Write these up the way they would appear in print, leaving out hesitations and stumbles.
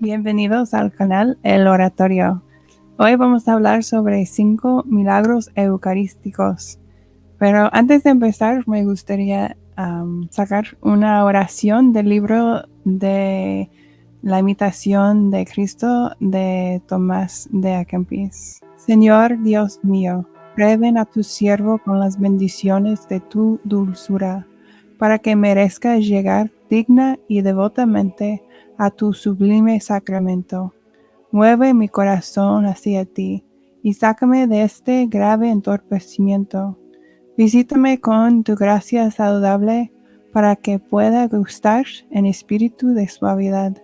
Bienvenidos al canal El Oratorio. Hoy vamos a hablar sobre 5 milagros eucarísticos. Pero antes de empezar, me gustaría sacar una oración del libro de La imitación de Cristo de Tomás de Akempis. Señor Dios mío, prueben a tu siervo con las bendiciones de tu dulzura, para que merezca llegar digna y devotamente a tu sublime sacramento. Mueve mi corazón hacia ti y sácame de este grave entorpecimiento. Visítame con tu gracia saludable para que pueda gustar en espíritu de suavidad,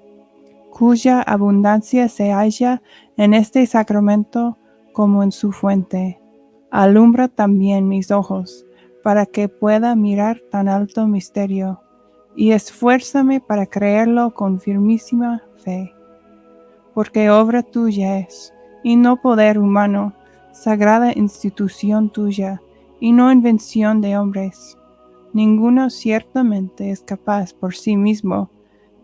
cuya abundancia se halla en este sacramento como en su fuente. Alumbra también mis ojos para que pueda mirar tan alto misterio, y esfuérzame para creerlo con firmísima fe. Porque obra tuya es, y no poder humano, sagrada institución tuya, y no invención de hombres. Ninguno ciertamente es capaz por sí mismo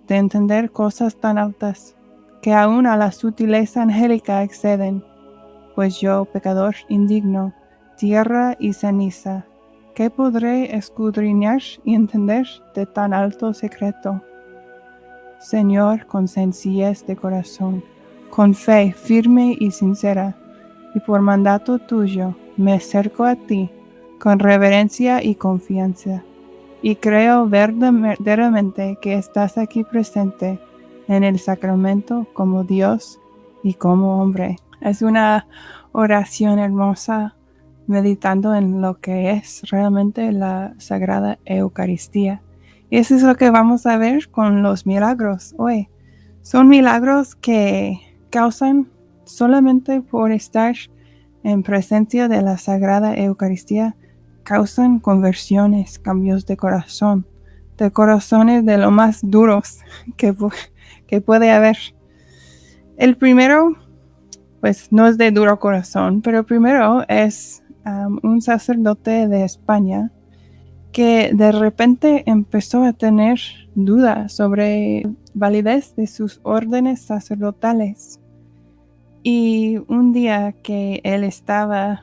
de entender cosas tan altas, que aun a la sutileza angélica exceden, pues yo, pecador indigno, tierra y ceniza, ¿qué podré escudriñar y entender de tan alto secreto? Señor, con sencillez de corazón, con fe firme y sincera, y por mandato tuyo, me acerco a ti con reverencia y confianza, y creo verdaderamente que estás aquí presente en el sacramento como Dios y como hombre. Es una oración hermosa meditando en lo que es realmente la Sagrada Eucaristía. Y eso es lo que vamos a ver con los milagros hoy. Son milagros que causan solamente por estar en presencia de la Sagrada Eucaristía, causan conversiones, cambios de corazones de lo más duros que puede haber. El primero, pues no es de duro corazón, pero el primero es un sacerdote de España que de repente empezó a tener dudas sobre validez de sus órdenes sacerdotales. Y un día que él estaba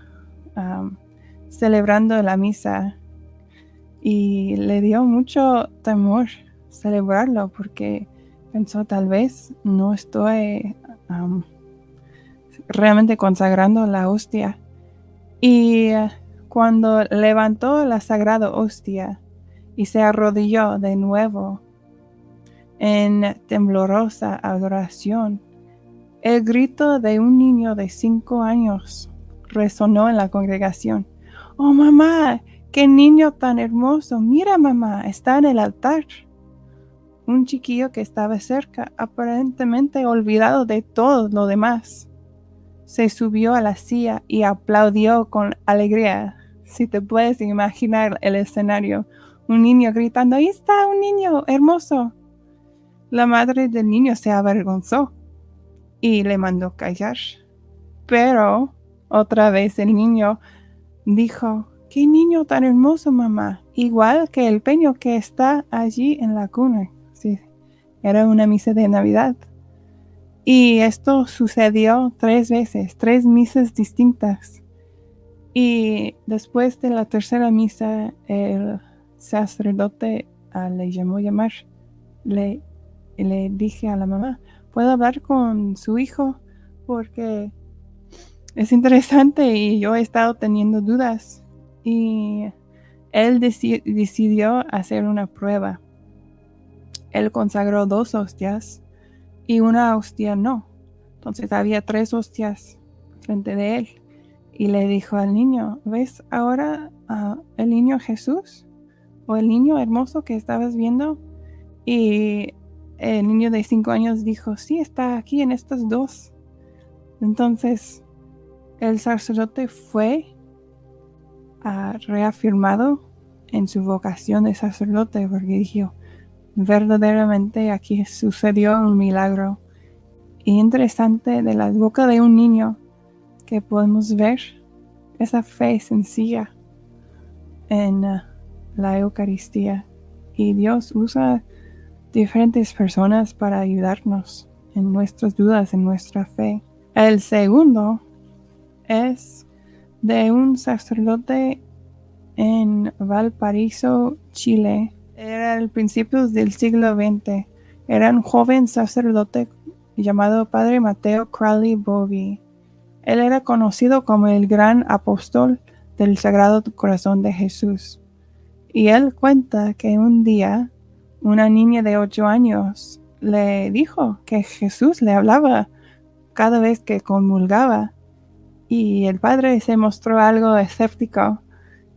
celebrando la misa y le dio mucho temor celebrarlo porque pensó tal vez no estoy realmente consagrando la hostia. Y cuando levantó la sagrada hostia y se arrodilló de nuevo en temblorosa adoración, el grito de un niño de 5 años resonó en la congregación. ¡Oh, mamá! ¡Qué niño tan hermoso! ¡Mira, mamá! Está en el altar. Un chiquillo que estaba cerca, aparentemente olvidado de todo lo demás, se subió a la silla y aplaudió con alegría. Si te puedes imaginar el escenario, un niño gritando, ¡ahí está un niño hermoso! La madre del niño se avergonzó y le mandó callar. Pero otra vez el niño dijo, ¡qué niño tan hermoso, mamá! Igual que el pequeño que está allí en la cuna. Sí, era una misa de Navidad. Y esto sucedió 3 veces, 3 misas distintas. Y después de la tercera misa, el sacerdote le llamó llamar. Le dije a la mamá, ¿puedo hablar con su hijo? Porque es interesante y yo he estado teniendo dudas. Y él decidió hacer una prueba. Él consagró 2 hostias y una hostia no. Entonces había 3 hostias frente de él. Y le dijo al niño, ¿ves ahora el niño Jesús? ¿O el niño hermoso que estabas viendo? Y el niño de 5 años dijo, sí, está aquí en estas 2. Entonces el sacerdote fue reafirmado en su vocación de sacerdote porque dijo, verdaderamente aquí sucedió un milagro. Y interesante, de la boca de un niño que podemos ver esa fe sencilla en la Eucaristía. Y Dios usa diferentes personas para ayudarnos. en nuestras dudas, en nuestra fe. El segundo es de un sacerdote en Valparaíso, Chile. Era el principios del siglo XX. Era un joven sacerdote llamado Padre Mateo Crowley Bovey. Él era conocido como el gran apóstol del Sagrado Corazón de Jesús. Y él cuenta que un día una niña de 8 años le dijo que Jesús le hablaba cada vez que comulgaba. Y el padre se mostró algo escéptico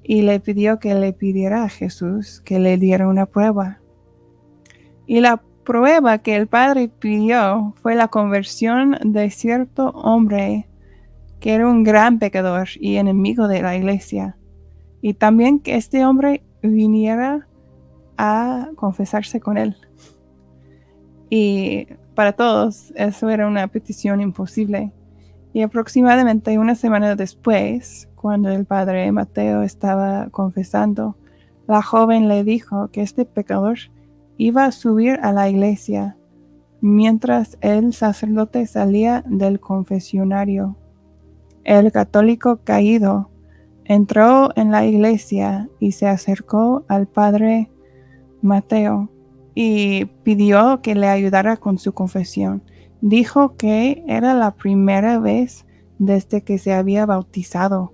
y le pidió que le pidiera a Jesús que le diera una prueba. Y la prueba que el padre pidió fue la conversión de cierto hombre que era un gran pecador y enemigo de la iglesia. Y también que este hombre viniera a confesarse con él. Y para todos eso era una petición imposible. Y aproximadamente una semana después, cuando el padre Mateo estaba confesando, la joven le dijo que este pecador iba a subir a la iglesia mientras el sacerdote salía del confesionario. El católico caído entró en la iglesia y se acercó al padre Mateo y pidió que le ayudara con su confesión. Dijo que era la primera vez desde que se había bautizado.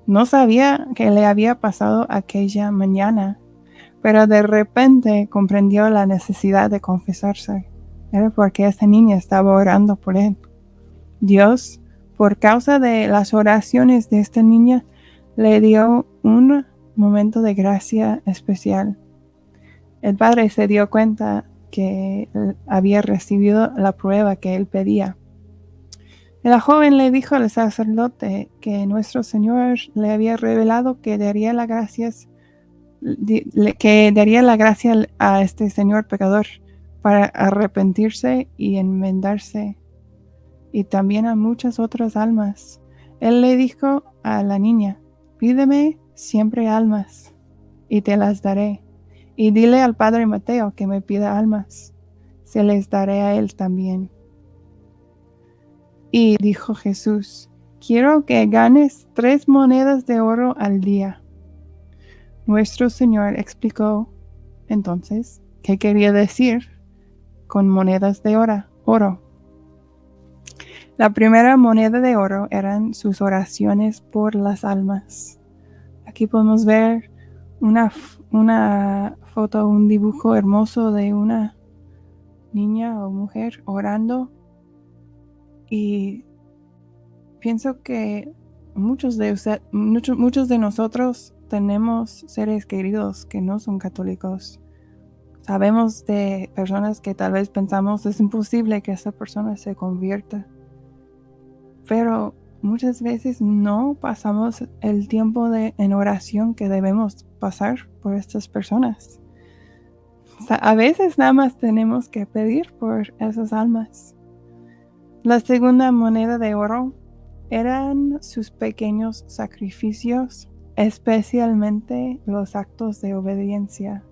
No sabía qué le había pasado aquella mañana, pero de repente comprendió la necesidad de confesarse. Era porque esa niña estaba orando por él. Dios, por causa de las oraciones de esta niña, le dio un momento de gracia especial. El padre se dio cuenta que había recibido la prueba que él pedía. La joven le dijo al sacerdote que nuestro Señor le había revelado que daría las gracias a este señor pecador para arrepentirse y enmendarse, y también a muchas otras almas. Él le dijo a la niña: pídeme siempre almas y te las daré. Y dile al padre Mateo que me pida almas, se les daré a él también. Y dijo Jesús: quiero que ganes 3 monedas de oro al día. Nuestro Señor explicó entonces qué quería decir con monedas de oro. La primera moneda de oro eran sus oraciones por las almas. Aquí podemos ver una foto, un dibujo hermoso de una niña o mujer orando, y pienso que muchos de nosotros tenemos seres queridos que no son católicos. Sabemos de personas que tal vez pensamos es imposible que esa persona se convierta, pero muchas veces no pasamos el tiempo en oración que debemos pasar por estas personas. A veces nada más tenemos que pedir por esas almas. La segunda moneda de oro eran sus pequeños sacrificios, especialmente los actos de obediencia.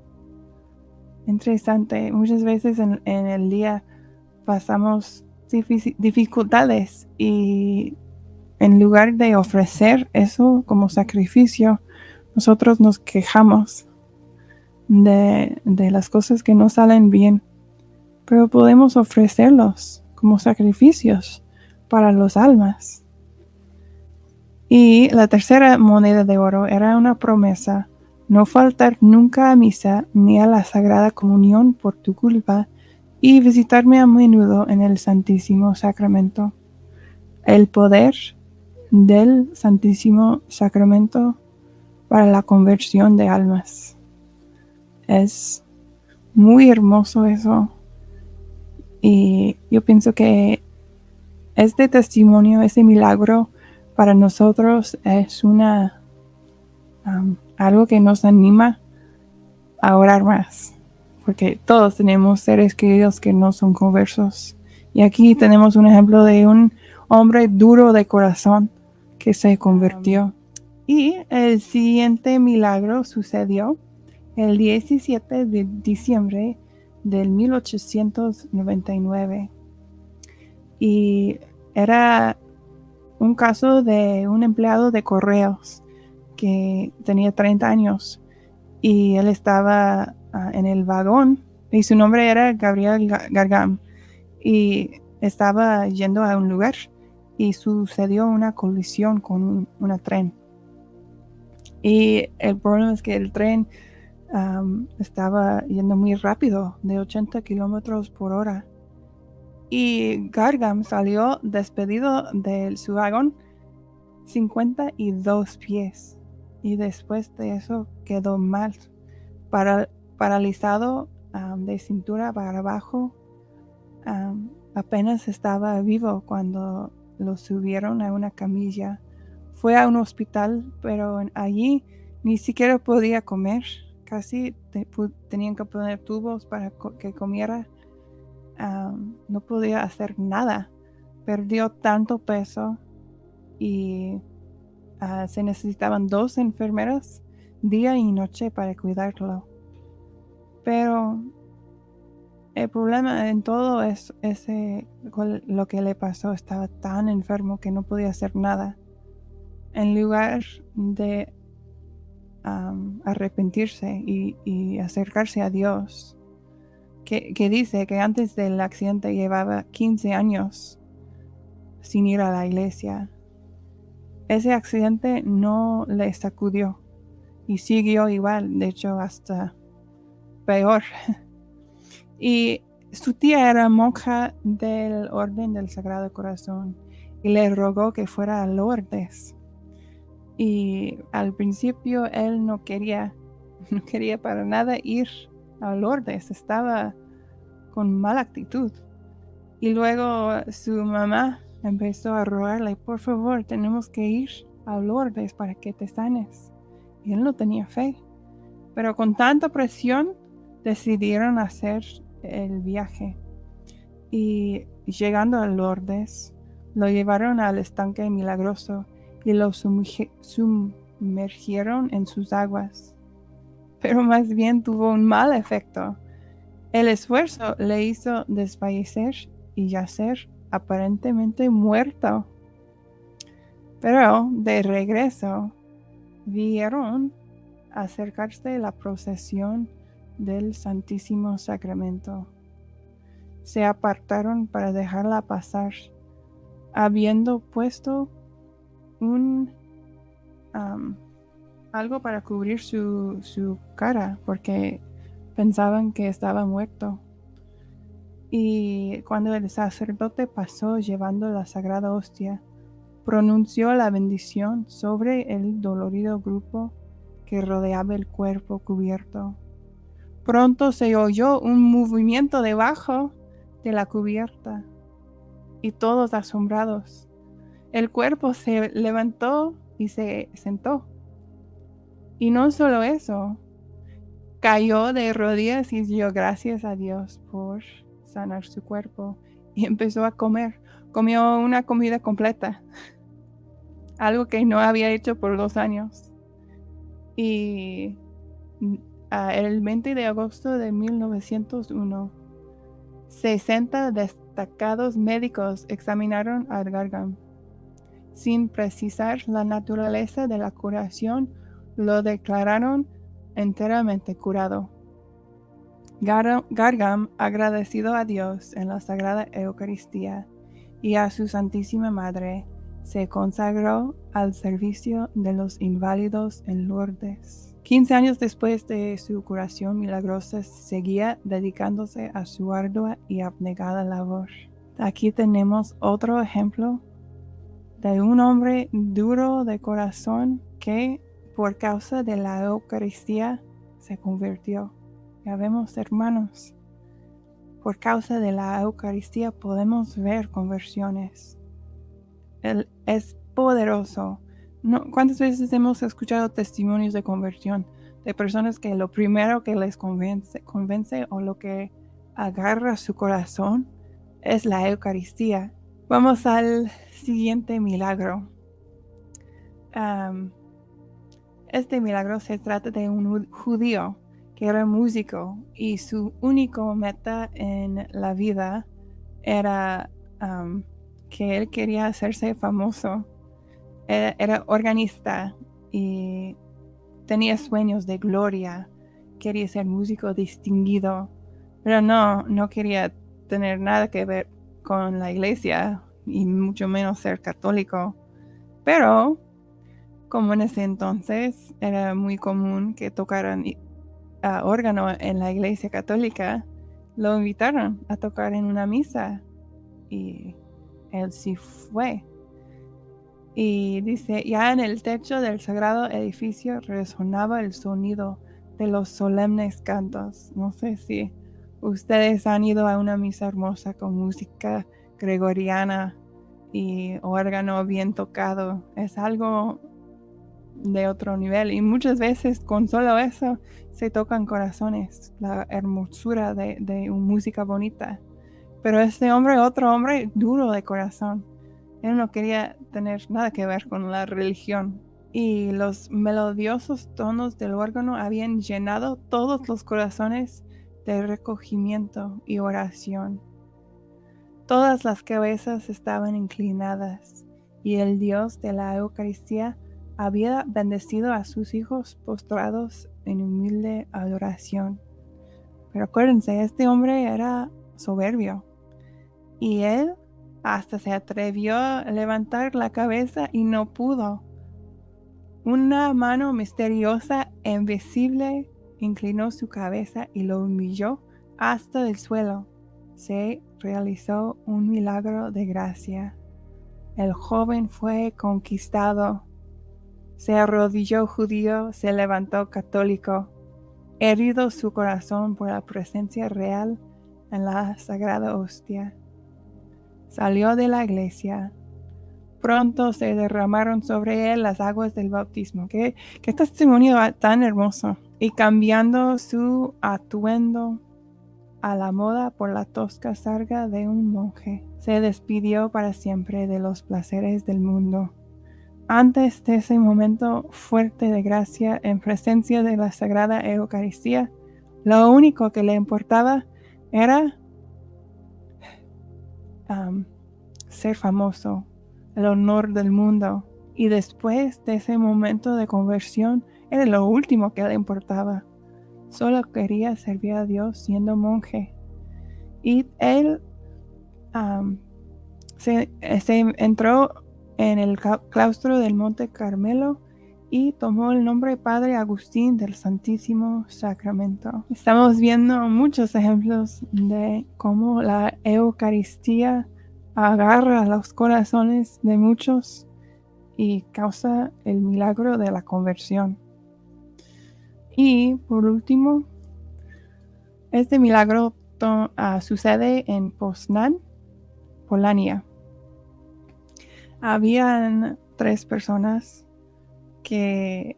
Interesante, muchas veces en el día pasamos dificultades y en lugar de ofrecer eso como sacrificio, nosotros nos quejamos de las cosas que no salen bien, pero podemos ofrecerlos como sacrificios para las almas. Y la tercera moneda de oro era una promesa: no faltar nunca a misa ni a la Sagrada Comunión por tu culpa, y visitarme a menudo en el Santísimo Sacramento. El poder del Santísimo Sacramento para la conversión de almas. Es muy hermoso eso. Y yo pienso que este testimonio, ese milagro para nosotros es algo que nos anima a orar más, porque todos tenemos seres queridos que no son conversos. Y aquí tenemos un ejemplo de un hombre duro de corazón que se convirtió. Y el siguiente milagro sucedió el 17 de diciembre del 1899. Y era un caso de un empleado de correos que tenía 30 años y él estaba en el vagón y su nombre era Gabriel Gargam y estaba yendo a un lugar y sucedió una colisión con un tren. Y el problema es que el tren estaba yendo muy rápido, de 80 kilómetros por hora. Y Gargam salió despedido de su vagón 52 pies. Y después de eso quedó mal, paralizado de cintura para abajo. Apenas estaba vivo cuando lo subieron a una camilla. Fue a un hospital, pero allí ni siquiera podía comer. Casi tenían que poner tubos para que comiera. No podía hacer nada. Perdió tanto peso y se necesitaban 2 enfermeras día y noche para cuidarlo. Pero el problema en todo es lo que le pasó. Estaba tan enfermo que no podía hacer nada. En lugar de arrepentirse y acercarse a Dios, que dice que antes del accidente llevaba 15 años sin ir a la iglesia. Ese accidente no le sacudió y siguió igual, de hecho hasta peor. Y su tía era monja del Orden del Sagrado Corazón y le rogó que fuera a Lourdes. Y al principio él no quería para nada ir a Lourdes, estaba con mala actitud. Y luego su mamá empezó a rogarle, por favor, tenemos que ir a Lourdes para que te sanes. Y él no tenía fe. Pero con tanta presión decidieron hacer el viaje. Y llegando a Lourdes, lo llevaron al estanque milagroso y lo sumergieron en sus aguas. Pero más bien tuvo un mal efecto. El esfuerzo le hizo desfallecer y yacer aparentemente muerto. Pero de regreso vieron acercarse la procesión del Santísimo Sacramento. Se apartaron para dejarla pasar, habiendo puesto algo para cubrir su cara, porque pensaban que estaba muerto. Y cuando el sacerdote pasó llevando la sagrada hostia, pronunció la bendición sobre el dolorido grupo que rodeaba el cuerpo cubierto. Pronto se oyó un movimiento debajo de la cubierta y todos asombrados. El cuerpo se levantó y se sentó. Y no solo eso, cayó de rodillas y dio gracias a Dios por sanar su cuerpo y empezó a comer. Comió una comida completa, algo que no había hecho por 2 años. Y el 20 de agosto de 1901, 60 destacados médicos examinaron a Gargam. Sin precisar la naturaleza de la curación, lo declararon enteramente curado. Gargam, agradecido a Dios en la Sagrada Eucaristía y a su Santísima Madre, se consagró al servicio de los inválidos en Lourdes. 15 años después de su curación milagrosa, seguía dedicándose a su ardua y abnegada labor. Aquí tenemos otro ejemplo de un hombre duro de corazón que, por causa de la Eucaristía, se convirtió. Ya vemos, hermanos, por causa de la Eucaristía podemos ver conversiones. Él es poderoso. ¿Cuántas veces hemos escuchado testimonios de conversión de personas que lo primero que les convence o lo que agarra su corazón es la Eucaristía? Vamos al siguiente milagro. Este milagro se trata de un judío que era músico y su único meta en la vida era que él quería hacerse famoso. Era organista y tenía sueños de gloria. Quería ser músico distinguido, pero no quería tener nada que ver con la iglesia y mucho menos ser católico. Pero como en ese entonces era muy común que tocaran órgano en la iglesia católica, lo invitaron a tocar en una misa y él sí fue. Y dice, ya en el techo del sagrado edificio resonaba el sonido de los solemnes cantos. No sé si ustedes han ido a una misa hermosa con música gregoriana y órgano bien tocado. Es algo de otro nivel y muchas veces con solo eso se tocan corazones, la hermosura de música bonita. Pero este hombre, otro hombre duro de corazón, él no quería tener nada que ver con la religión. Y los melodiosos tonos del órgano habían llenado todos los corazones de recogimiento y oración. Todas las cabezas estaban inclinadas y el Dios de la Eucaristía había bendecido a sus hijos postrados en humilde adoración. Pero acuérdense, este hombre era soberbio y él hasta se atrevió a levantar la cabeza y no pudo. Una mano misteriosa e invisible inclinó su cabeza y lo humilló hasta el suelo. Se realizó un milagro de gracia. El joven fue conquistado. Se arrodilló judío, se levantó católico, herido su corazón por la presencia real en la sagrada hostia. Salió de la iglesia. Pronto se derramaron sobre él las aguas del bautismo. Qué testimonio tan hermoso. Y cambiando su atuendo a la moda por la tosca sarga de un monje, se despidió para siempre de los placeres del mundo. Antes de ese momento fuerte de gracia en presencia de la Sagrada Eucaristía, lo único que le importaba era ser famoso, el honor del mundo. Y después de ese momento de conversión, era lo último que le importaba. Solo quería servir a Dios siendo monje. Y él se entró en el claustro del Monte Carmelo y tomó el nombre Padre Agustín del Santísimo Sacramento. Estamos viendo muchos ejemplos de cómo la Eucaristía agarra los corazones de muchos y causa el milagro de la conversión. Y por último, este milagro sucede en Poznań, Polonia. Habían 3 personas que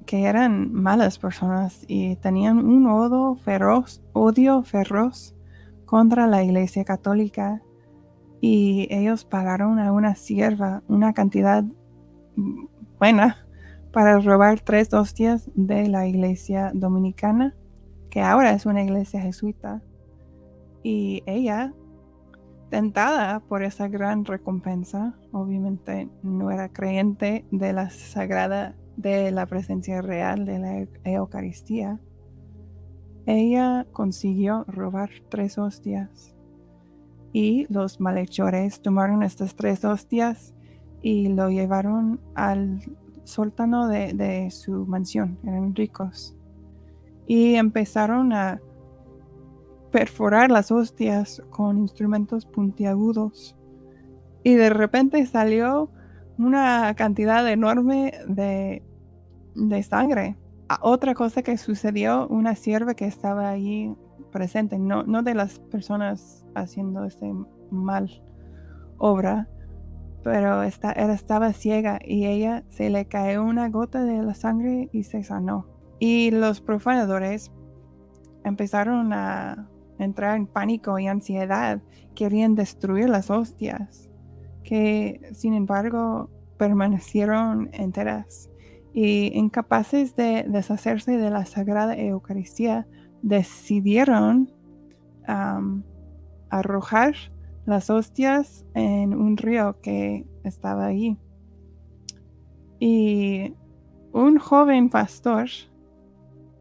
eran malas personas y tenían un odio feroz contra la Iglesia Católica, y ellos pagaron a una sierva una cantidad buena para robar 3 hostias de la Iglesia Dominicana, que ahora es una iglesia jesuita, y ella, tentada por esa gran recompensa, obviamente no era creyente de la presencia real de la Eucaristía. Ella consiguió robar 3 hostias y los malhechores tomaron estas 3 hostias y lo llevaron al sótano de su mansión. Eran ricos y empezaron a perforar las hostias con instrumentos puntiagudos, y de repente salió una cantidad enorme de sangre. Otra cosa que sucedió, una sierva que estaba allí presente, no de las personas haciendo esta mal obra, pero estaba ciega y ella se le cayó una gota de la sangre y se sanó. Y los profanadores empezaron a entrar en pánico y ansiedad, querían destruir las hostias, que sin embargo permanecieron enteras, y incapaces de deshacerse de la Sagrada Eucaristía, decidieron arrojar las hostias en un río que estaba allí. Y un joven pastor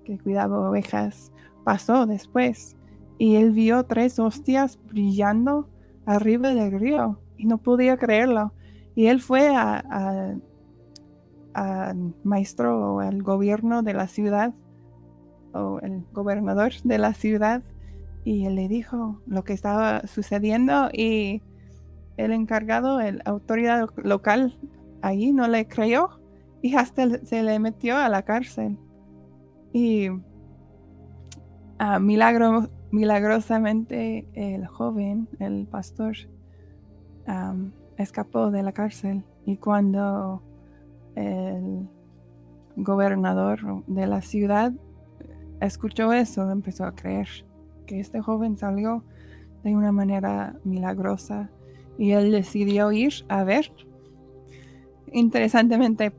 que cuidaba ovejas pasó después y él vio 3 hostias brillando arriba del río y no podía creerlo. Y él fue al maestro o al gobierno de la ciudad o el gobernador de la ciudad y él le dijo lo que estaba sucediendo y el encargado, la autoridad local allí no le creyó y hasta se le metió a la cárcel. Y milagrosamente el joven, el pastor, escapó de la cárcel y cuando el gobernador de la ciudad escuchó eso, empezó a creer que este joven salió de una manera milagrosa y él decidió ir a ver. Interesantemente,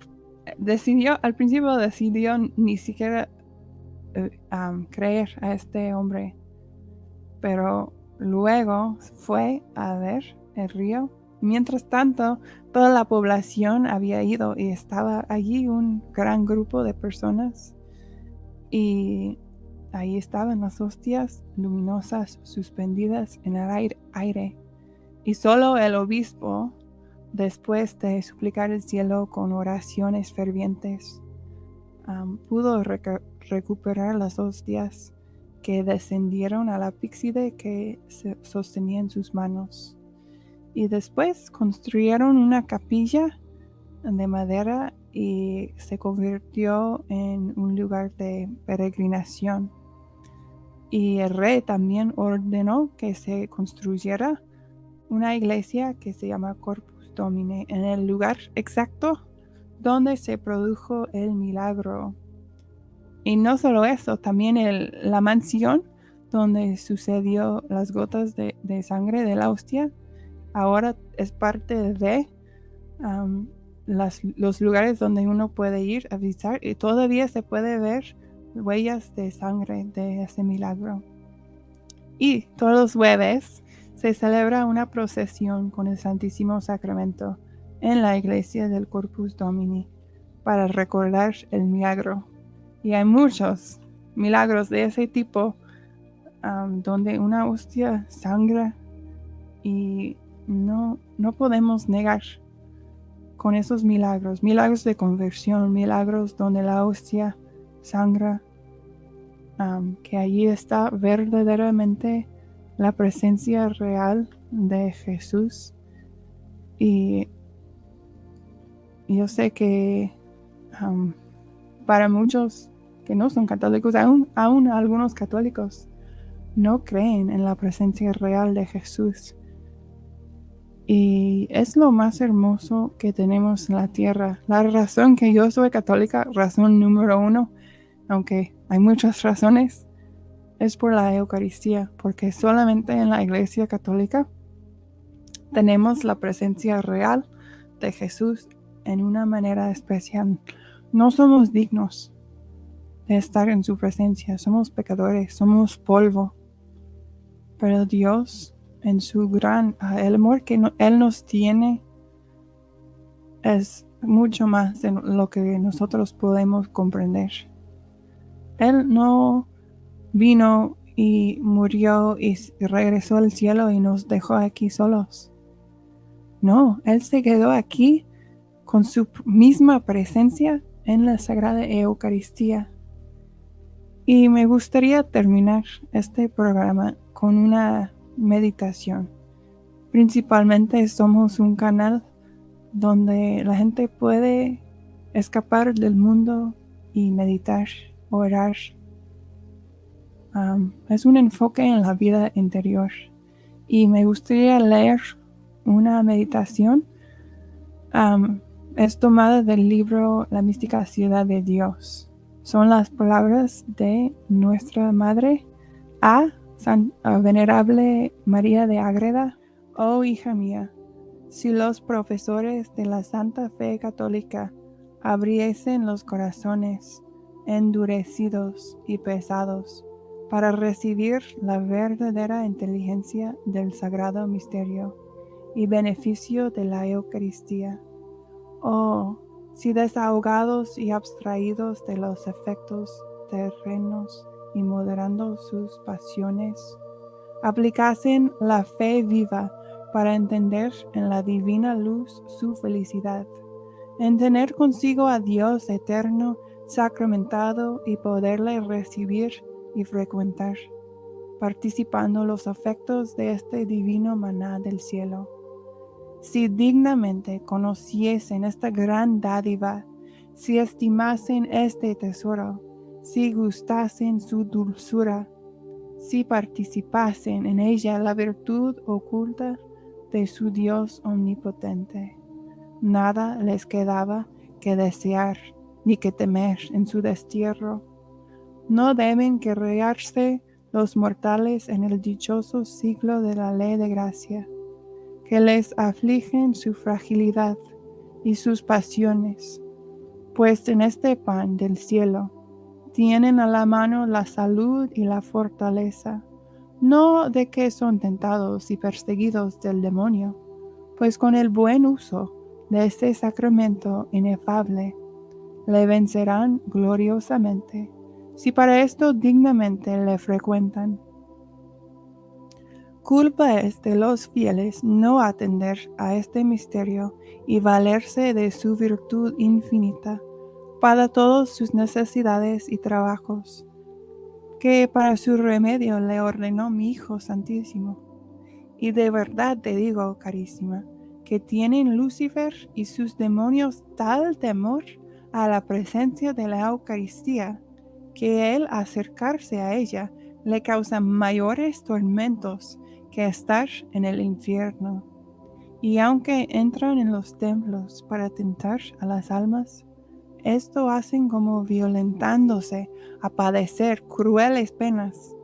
al principio decidió ni siquiera creer a este hombre, pero luego fue a ver el río. Mientras tanto, toda la población había ido y estaba allí un gran grupo de personas y ahí estaban las hostias luminosas suspendidas en el aire. Y solo el obispo, después de suplicar el cielo con oraciones fervientes, pudo recuperar las hostias que descendieron a la píxide que se sostenía en sus manos. Y después construyeron una capilla de madera y se convirtió en un lugar de peregrinación. Y el rey también ordenó que se construyera una iglesia que se llama Corpus Domini en el lugar exacto donde se produjo el milagro. Y no solo eso, también la mansión donde sucedió las gotas de sangre de la hostia, ahora es parte de los lugares donde uno puede ir a visitar y todavía se puede ver huellas de sangre de ese milagro. Y todos los jueves se celebra una procesión con el Santísimo Sacramento en la iglesia del Corpus Domini para recordar el milagro. Y hay muchos milagros de ese tipo donde una hostia sangra y no podemos negar con esos milagros de conversión, milagros donde la hostia sangra, que allí está verdaderamente la presencia real de Jesús. Y yo sé que para muchos que no son católicos, aún algunos católicos no creen en la presencia real de Jesús. Y es lo más hermoso que tenemos en la tierra. La razón que yo soy católica, razón número 1, aunque hay muchas razones, es por la Eucaristía, porque solamente en la Iglesia Católica tenemos la presencia real de Jesús en una manera especial. No somos dignos de estar en su presencia, somos pecadores, somos polvo, pero Dios, en su el amor que Él nos tiene es mucho más de lo que nosotros podemos comprender. Él no vino y murió y regresó al cielo y nos dejó aquí solos. No, Él se quedó aquí con su misma presencia en la Sagrada Eucaristía. Y me gustaría terminar este programa con una meditación. Principalmente somos un canal donde la gente puede escapar del mundo y meditar, orar. Es un enfoque en la vida interior. Y me gustaría leer una meditación. Es tomada del libro La mística ciudad de Dios. Son las palabras de nuestra Madre a Venerable María de Ágreda. Oh hija mía, si los profesores de la Santa Fe Católica abriesen los corazones endurecidos y pesados para recibir la verdadera inteligencia del sagrado misterio y beneficio de la Eucaristía. Oh, si desahogados y abstraídos de los efectos terrenos y moderando sus pasiones, aplicasen la fe viva para entender en la divina luz su felicidad, en tener consigo a Dios eterno, sacramentado y poderle recibir y frecuentar, participando los afectos de este divino maná del cielo. Si dignamente conociesen esta gran dádiva, si estimasen este tesoro, si gustasen su dulzura, si participasen en ella la virtud oculta de su Dios omnipotente, nada les quedaba que desear ni que temer en su destierro. No deben querellarse los mortales en el dichoso siglo de la ley de gracia, que les afligen su fragilidad y sus pasiones, pues en este pan del cielo tienen a la mano la salud y la fortaleza, no de que son tentados y perseguidos del demonio, pues con el buen uso de este sacramento inefable le vencerán gloriosamente, si para esto dignamente le frecuentan. Culpa es de los fieles no atender a este misterio y valerse de su virtud infinita para todas sus necesidades y trabajos, que para su remedio le ordenó mi Hijo Santísimo. Y de verdad te digo, carísima, que tienen Lucifer y sus demonios tal temor a la presencia de la Eucaristía, que el acercarse a ella le causa mayores tormentos que estar en el infierno. Y aunque entran en los templos para tentar a las almas, esto hacen como violentándose a padecer crueles penas,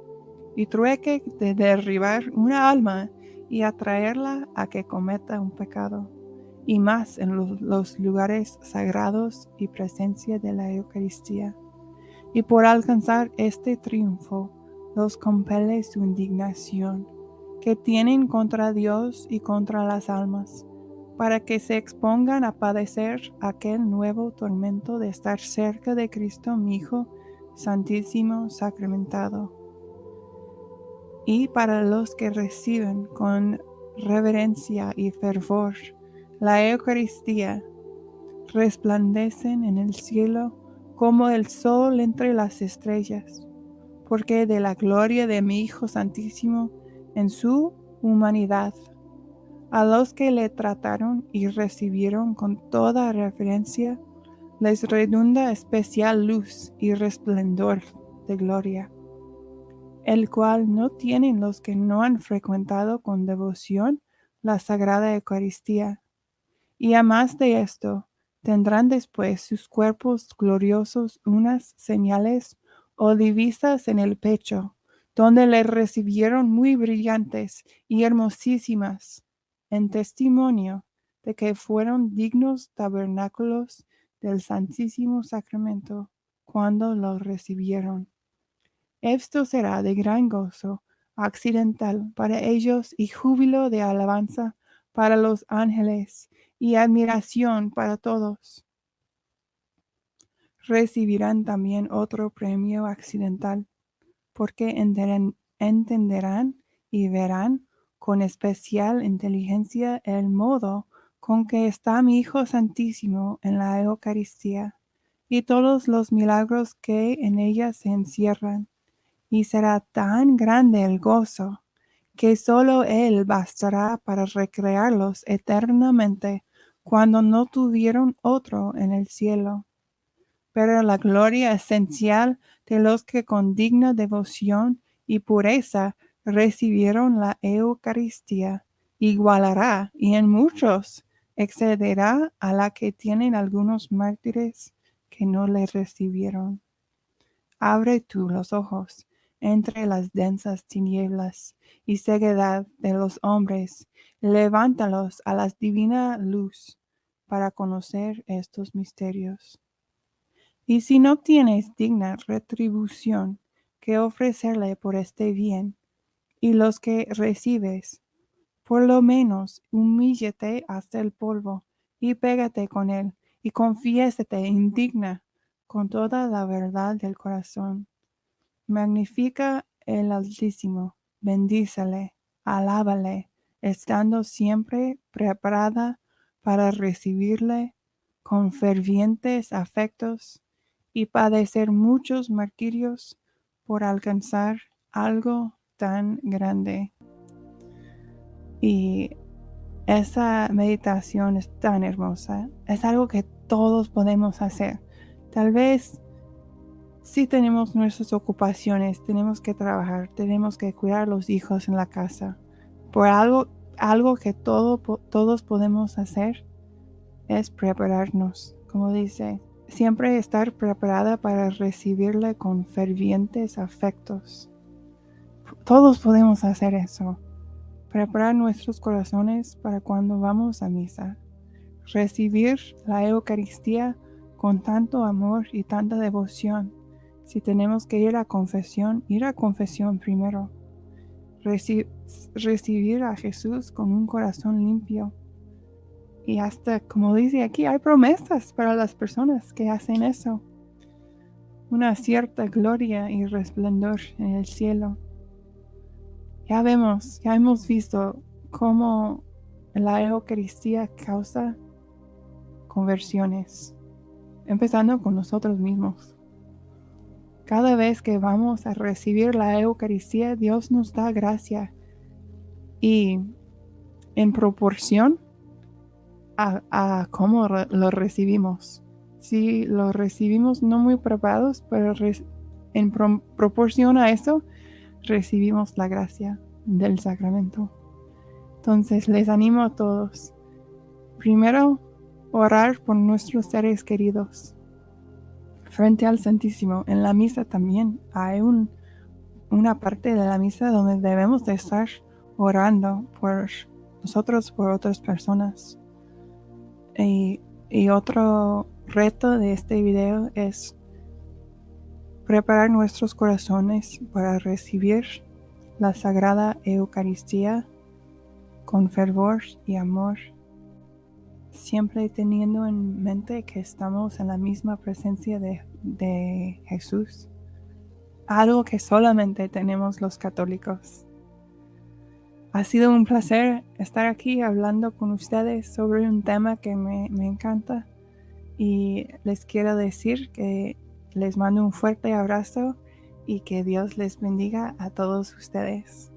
y trueque de derribar una alma y atraerla a que cometa un pecado, y más en los lugares sagrados y presencia de la Eucaristía. Y por alcanzar este triunfo, los compele su indignación, que tienen contra Dios y contra las almas, para que se expongan a padecer aquel nuevo tormento de estar cerca de Cristo mi Hijo Santísimo Sacramentado. Y para los que reciben con reverencia y fervor la Eucaristía, resplandecen en el cielo como el sol entre las estrellas, porque de la gloria de mi Hijo Santísimo en su humanidad, a los que le trataron y recibieron con toda reverencia, les redunda especial luz y resplendor de gloria, el cual no tienen los que no han frecuentado con devoción la Sagrada Eucaristía. Y a más de esto, tendrán después sus cuerpos gloriosos unas señales o divisas en el pecho, donde le recibieron muy brillantes y hermosísimas, en testimonio de que fueron dignos tabernáculos del Santísimo Sacramento cuando lo recibieron. Esto será de gran gozo accidental para ellos y júbilo de alabanza para los ángeles y admiración para todos. Recibirán también otro premio accidental, porque entenderán y verán con especial inteligencia el modo con que está mi Hijo Santísimo en la Eucaristía y todos los milagros que en ella se encierran, y será tan grande el gozo que solo Él bastará para recrearlos eternamente cuando no tuvieron otro en el cielo. Pero la gloria esencial de los que con digna devoción y pureza recibieron la Eucaristía igualará y en muchos excederá a la que tienen algunos mártires que no le recibieron. Abre tú los ojos entre las densas tinieblas y ceguedad de los hombres, levántalos a la divina luz para conocer estos misterios. Y si no tienes digna retribución, que ofrecerle por este bien, y los que recibes, por lo menos humíllate hasta el polvo, y pégate con él, y confiésate indigna con toda la verdad del corazón. Magnifica el Altísimo, bendícele, alábale, estando siempre preparada para recibirle con fervientes afectos y padecer muchos martirios por alcanzar algo tan grande. Y esa meditación es tan hermosa, es algo que todos podemos hacer. Tal vez sí tenemos nuestras ocupaciones, tenemos que trabajar, tenemos que cuidar a los hijos en la casa. Por algo que todos podemos hacer es prepararnos, como dice, siempre estar preparada para recibirle con fervientes afectos. Todos podemos hacer eso, preparar nuestros corazones para cuando vamos a misa, recibir la Eucaristía con tanto amor y tanta devoción. Si tenemos que ir a confesión primero. Recibir a Jesús con un corazón limpio. Y hasta, como dice aquí, hay promesas para las personas que hacen eso. Una cierta gloria y resplandor en el cielo. Ya hemos visto cómo la Eucaristía causa conversiones, empezando con nosotros mismos. Cada vez que vamos a recibir la Eucaristía, Dios nos da gracia y en proporción a cómo lo recibimos. Si lo recibimos no muy preparados, pero en proporción a eso, recibimos la gracia del sacramento. Entonces les animo a todos. Primero, orar por nuestros seres queridos. Frente al Santísimo, en la misa también hay una parte de la misa donde debemos de estar orando por nosotros, por otras personas. Y otro reto de este video es preparar nuestros corazones para recibir la Sagrada Eucaristía con fervor y amor, siempre teniendo en mente que estamos en la misma presencia de Jesús, algo que solamente tenemos los católicos. Ha sido un placer estar aquí hablando con ustedes sobre un tema que me encanta y les quiero decir que les mando un fuerte abrazo y que Dios les bendiga a todos ustedes.